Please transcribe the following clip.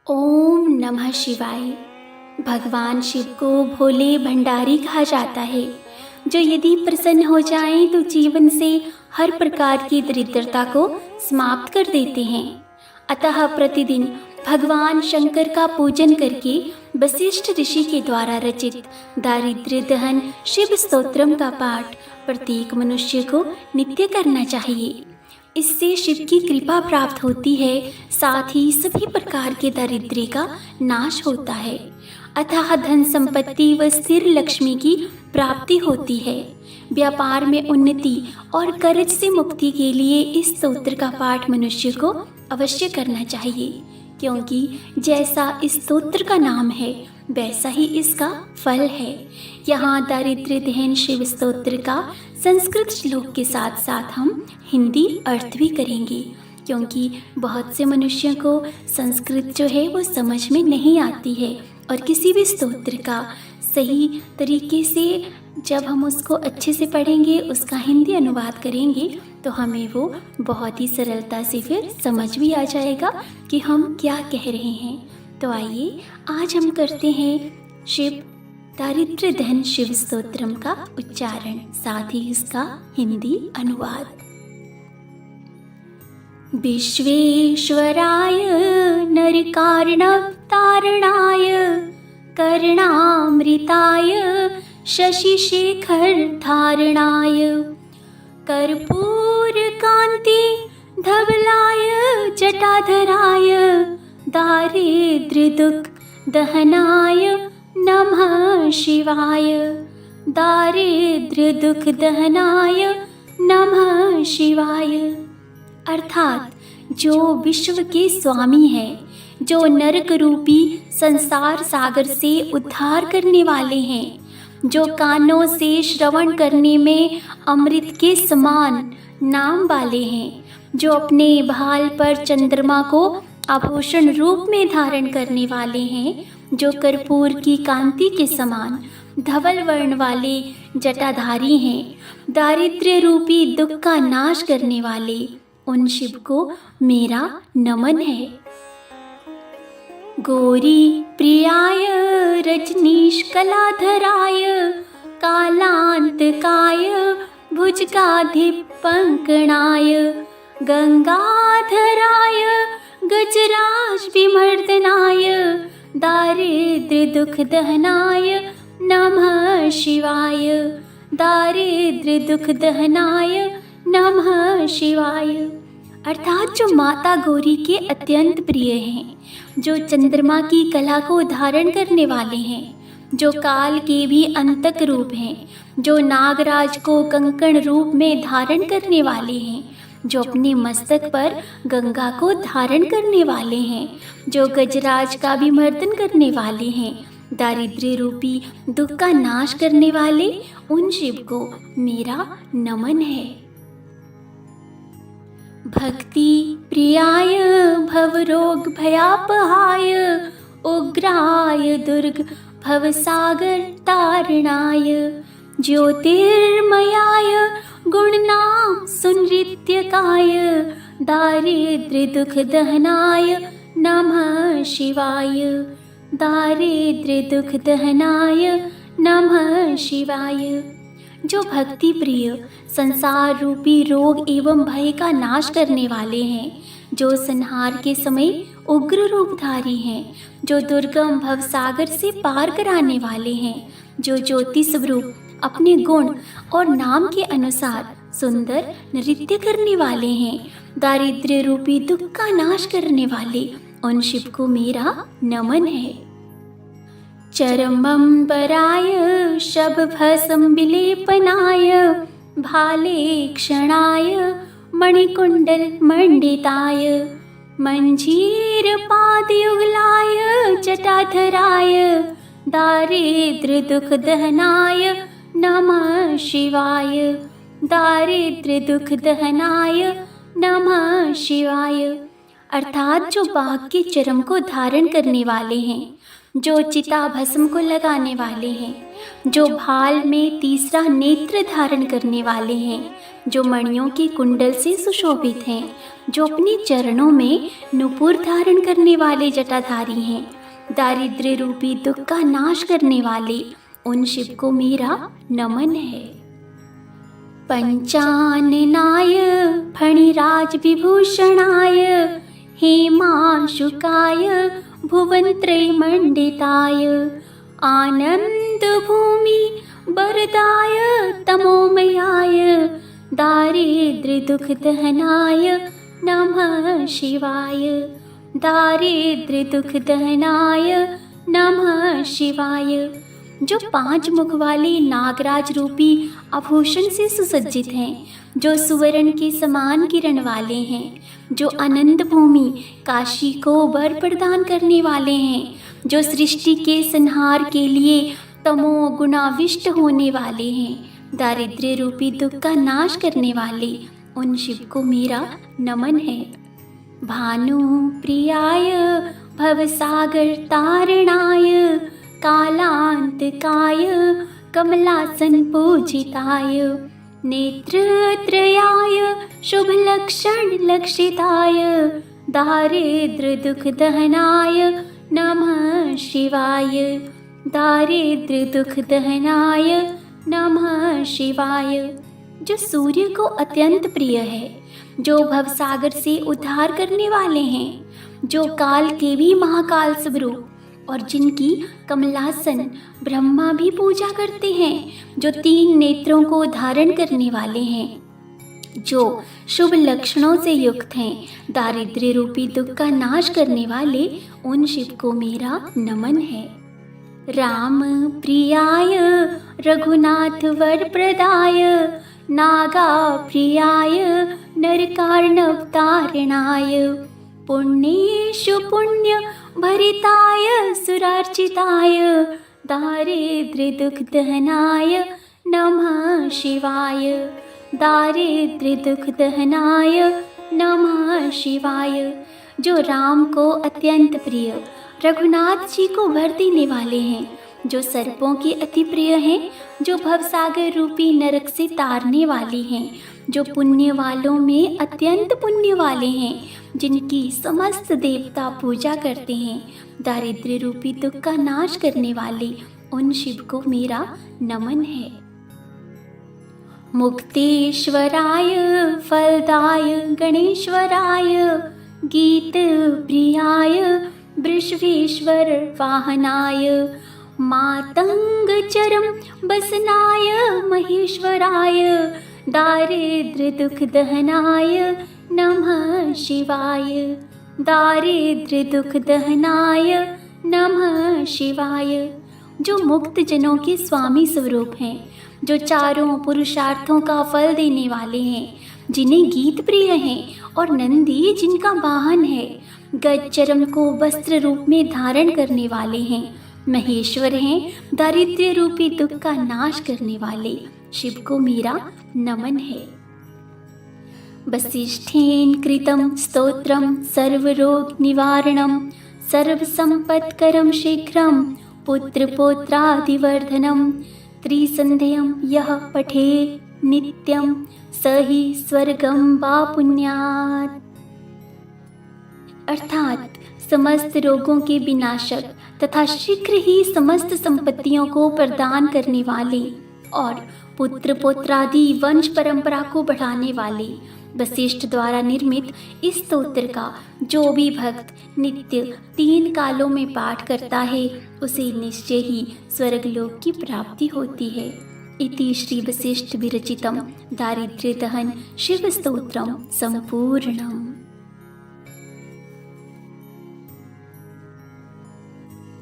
ओम नमः शिवाय। भगवान शिव को भोले भंडारी कहा जाता है, जो यदि प्रसन्न हो जाएं तो जीवन से हर प्रकार की दरिद्रता को समाप्त कर देते हैं। अतः प्रतिदिन भगवान शंकर का पूजन करके वशिष्ठ ऋषि के द्वारा रचित दारिद्र्य दहन शिव स्तोत्रम का पाठ प्रत्येक मनुष्य को नित्य करना चाहिए। इससे शिव की कृपा प्राप्त होती है, साथ ही सभी प्रकार के दारिद्र्य का नाश होता है। अतः धन संपत्ति व स्थिर लक्ष्मी की प्राप्ति होती है। व्यापार में उन्नति और कर्ज से मुक्ति के लिए इस स्तोत्र का पाठ मनुष्य को अवश्य करना चाहिए, क्योंकि जैसा इस स्तोत्र का नाम है वैसा ही इसका फल है। यहाँ दारिद्र्य दहन शिव स्तोत्र का संस्कृत श्लोक के साथ साथ हम हिंदी अर्थ भी करेंगे, क्योंकि बहुत से मनुष्यों को संस्कृत जो है वो समझ में नहीं आती है, और किसी भी स्तोत्र का सही तरीके से जब हम उसको अच्छे से पढ़ेंगे, उसका हिंदी अनुवाद करेंगे, तो हमें वो बहुत ही सरलता से फिर समझ भी आ जाएगा कि हम क्या कह रहे हैं। तो आइए आज हम करते हैं शिव दारिद्र्य दहन शिव स्तोत्रम का उच्चारण, साथ ही इसका हिंदी अनुवाद। विश्वेश्वराय नरकार्णव तारणाय कर्णामृताय शशिशेखर धारणाय कर्पूर कांति धवलाय जटाधराय दारिद्र्य दुख दहनाय नमः शिवाय। दारिद्र्य दुख दहनाय नमः शिवाय। अर्थात जो विश्व के स्वामी है, जो नरक रूपी संसार सागर से उद्धार करने वाले हैं, जो कानों से श्रवण करने में अमृत के समान नाम वाले हैं, जो अपने भाल पर चंद्रमा को आभूषण रूप में धारण करने वाले हैं, जो कर्पूर की कांति के समान धवल वर्ण वाले जटाधारी हैं, दारिद्र्य रूपी दुख का नाश करने वाले, उन शिव को मेरा नमन है। गौरी प्रियाय रजनीश कलाधराय कालांतकाय भुजगाधिप पंकणाय गंगाधराय गजराज विमर्दनाय दारिद्र्य दुख दहनाय नमः शिवाय। दारिद्र्य दुख दहनाय नमः शिवाय। अर्थात जो माता गौरी के अत्यंत प्रिय हैं, जो चंद्रमा की कला को धारण करने वाले हैं, जो काल के भी अंतक रूप हैं, जो नागराज को कंकण रूप में धारण करने वाले हैं, जो अपने मस्तक पर गंगा को धारण करने वाले हैं, जो गजराज का भी मर्दन करने वाले हैं, दारिद्र्य रूपी दुख का नाश करने वाले, उन शिव को मेरा नमन है। भक्ति प्रियाय भवरोग भयापहाय उग्राय दुर्ग भवसागर तारणाय ज्योतिर्मयाय गुणनाम सुनृत्यकाय दारिद्र्य दुख दहनाय नमः शिवाय। दारिद्र्य दुख दहनाय नमः शिवाय। जो भक्ति प्रिय संसार रूपी रोग एवं भय का नाश करने वाले हैं, जो संहार के समय उग्र रूपधारी हैं, जो दुर्गम भवसागर से पार कराने वाले हैं, जो ज्योति स्वरूप अपने गुण और नाम के अनुसार सुंदर नृत्य करने वाले हैं, दारिद्र्य रूपी दुख का नाश करने वाले, उन शिव को मेरा नमन है। चरमंबराय शबभसं विलेपनाय भाले क्षणाय मणिकुंडल मंडिताय मंजीर पादयुगलाय जटाधराय दारिद्र्य दुख दहनाय नमः शिवाय। दारिद्र्य दुख दहनाय नमः शिवाय। अर्थात जो बाघ के चरम को धारण करने वाले हैं, जो चिता भस्म को लगाने वाले हैं, जो भाल में तीसरा नेत्र धारण करने वाले हैं, जो मणियों के कुंडल से सुशोभित हैं, जो अपने चरणों में नुपुर धारण करने वाले जटाधारी हैं, दारिद्र्य रूपी दुख का नाश करने वाले, उन शिव को मेरा नमन है। पंचाननाय फणिराज विभूषणाय हेमाशुकाय भुवन त्रैमण्डिताय आनंद भूमि वरदाय तमोमयाय दारिद्र्य दुख दहनाय नमः शिवाय। दारिद्र्य दुख दहनाय नमः शिवाय। जो 5 मुख वाले नागराज रूपी आभूषण से सुसज्जित हैं, जो सुवर्ण के समान किरण वाले हैं, जो अनंत भूमि काशी को वर प्रदान करने वाले हैं, जो सृष्टि के संहार के लिए तमो गुणाविष्ट होने वाले हैं, दारिद्र्य रूपी दुख का नाश करने वाले, उन शिव को मेरा नमन है। भानु प्रियाय भवसागर तारणाय कालांतकाय कमलासन पूजिताय नेत्रत्रयाय शुभ लक्षण लक्षिताय दारिद्र्य दुख दहनाय नमः शिवाय। दारिद्र्य दुख दहनाय नमः शिवाय। जो सूर्य को अत्यंत प्रिय है, जो भवसागर से उद्धार करने वाले हैं, जो काल के भी महाकाल स्वरूप और जिनकी कमलासन ब्रह्मा भी पूजा करते हैं, जो 3 नेत्रों को धारण करने वाले हैं, जो शुभ लक्षणों से युक्त हैं, दारिद्र्य रूपी दुख का नाश करने वाले, उन शिव को मेरा नमन है। राम प्रियाय रघुनाथ वर प्रदाय नागा प्रियाय नरकार्णव तारणाय पुण्येषु पुण्य भरिताय सुरार्चिताय दारिद्र्य दुख दहनाय नमः शिवाय। दारिद्र्य दुख दहनाय नमः शिवाय। जो राम को अत्यंत प्रिय रघुनाथ जी को वर देने वाले हैं, जो सर्पों के अति प्रिय हैं, जो भवसागर रूपी नरक से तारने वाले हैं, जो पुण्य वालों में अत्यंत पुण्य वाले हैं, जिनकी समस्त देवता पूजा करते हैं, दारिद्र्य रूपी दुख का नाश करने वाले, उन शिव को मेरा नमन है। मुक्तेश्वराय फलदाय गणेश्वराय गीत प्रियाय वृषभेश्वर वाहनाय मातंग चरम बसनाय महेश्वराय दारिद्र्य दुख दहनाय नमः शिवाय। दारिद्र्य दुख दहनाय नमः शिवाय। जो मुक्त जनों के स्वामी स्वरूप हैं, जो चारों पुरुषार्थों का फल देने वाले हैं, जिन्हें गीत प्रिय हैं और नंदी जिनका वाहन है, गज चरम को वस्त्र रूप में धारण करने वाले हैं, महेश्वर हैं, दारिद्र्य रूपी दुख का नाश करने वाले, शिव को मेरा नमन है। वसिष्ठेन कृतं स्तोत्रम सर्वरोग निवारणम सर्वसंपत्करम शीघ्रम पुत्रपौत्रादिवर्धनम त्रिसंध्यम यः पठे नित्यम स ही स्वर्गम वा पुण्यात्। अर्थात समस्त रोगों के विनाशक तथा शीघ्र ही समस्त संपत्तियों को प्रदान करने वाले और पुत्र पौत्रादि वंश परंपरा को बढ़ाने वाले वशिष्ठ द्वारा निर्मित इस स्तोत्र का जो भी भक्त नित्य 3 कालों में पाठ करता है, उसे निश्चय ही स्वर्गलोक की प्राप्ति होती है। इति श्री वशिष्ठ विरचितम दारिद्र्य दहन शिव स्तोत्रम संपूर्णम।